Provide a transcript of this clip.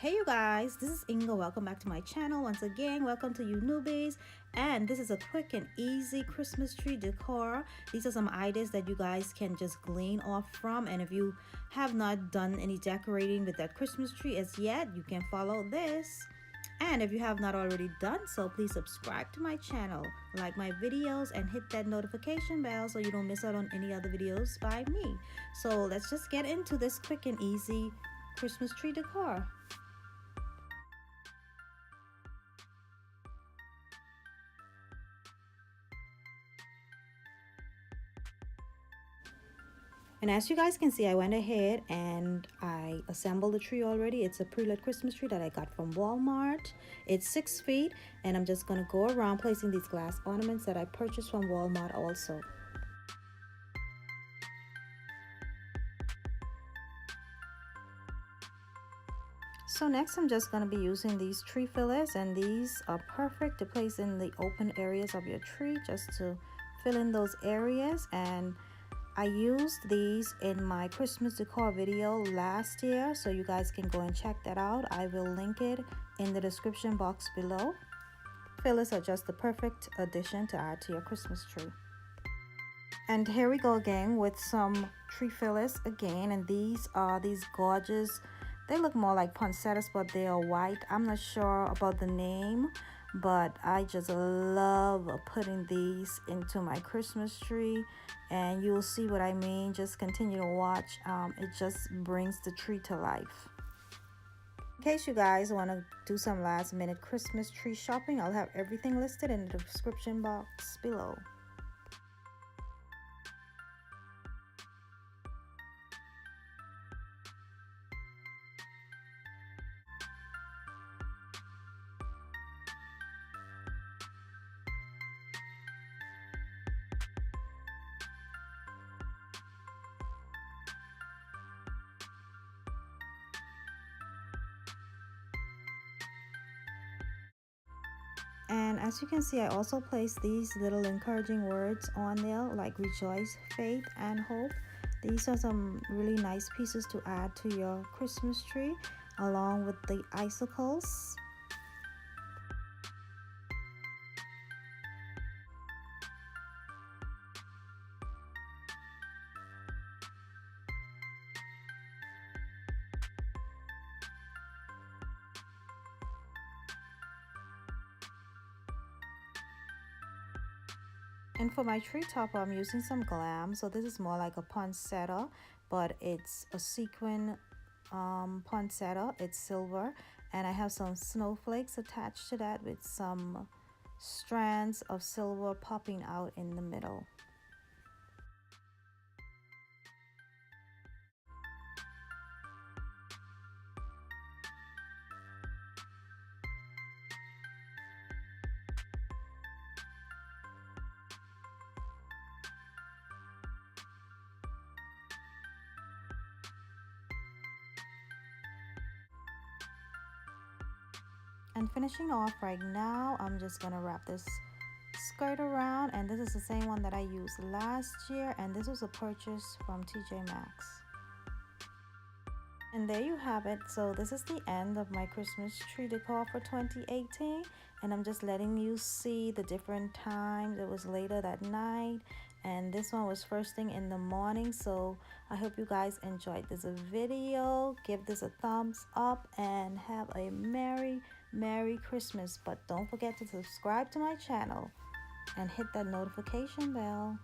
Hey you guys, this is Inga. Welcome back to my channel. Once again, welcome to you newbies. And this is a quick and easy Christmas tree decor. These are some ideas that you guys can just glean off from. And if you have not done any decorating with that Christmas tree as yet, you can follow this. And if you have not already done so, please subscribe to my channel, like my videos, and hit that notification bell so you don't miss out on any other videos by me. So let's just get into this quick and easy Christmas tree decor. And as you guys can see, I went ahead and I assembled the tree already. It's a pre-lit Christmas tree that I got from Walmart. It's 6 feet, and I'm just going to go around placing these glass ornaments that I purchased from Walmart also. So next I'm just going to be using these tree fillers, and these are perfect to place in the open areas of your tree just to fill in those areas. And I used these in my Christmas decor video last year, so you guys can go and check that out. I will link it in the description box below. Fillers are just the perfect addition to add to your Christmas tree. And here we go again with some tree fillers again, and these are these gorgeous, they look more like poinsettias, but they are white. I'm not sure about the name, but I just love putting these into my Christmas tree, and you'll see what I mean. Just continue to watch. It just brings the tree to life. In case you guys want to do some last minute Christmas tree shopping, I'll have everything listed in the description box below. And as you can see, I also placed these little encouraging words on there like rejoice, faith, and hope. These are some really nice pieces to add to your Christmas tree along with the icicles. And for my tree topper, I'm using some glam. So this is more like a poinsettia, but it's a sequin poinsettia. It's silver, and I have some snowflakes attached to that with some strands of silver popping out in the middle. And finishing off right now, I'm just gonna wrap this skirt around, and this is the same one that I used last year, and this was a purchase from TJ Maxx. And there you have it. So this is the end of my Christmas tree decor for 2018, and I'm just letting you see the different times. It was later that night, and this one was first thing in the morning. So I hope you guys enjoyed this video. Give this a thumbs up and have a merry Christmas. But don't forget to subscribe to my channel and hit that notification bell.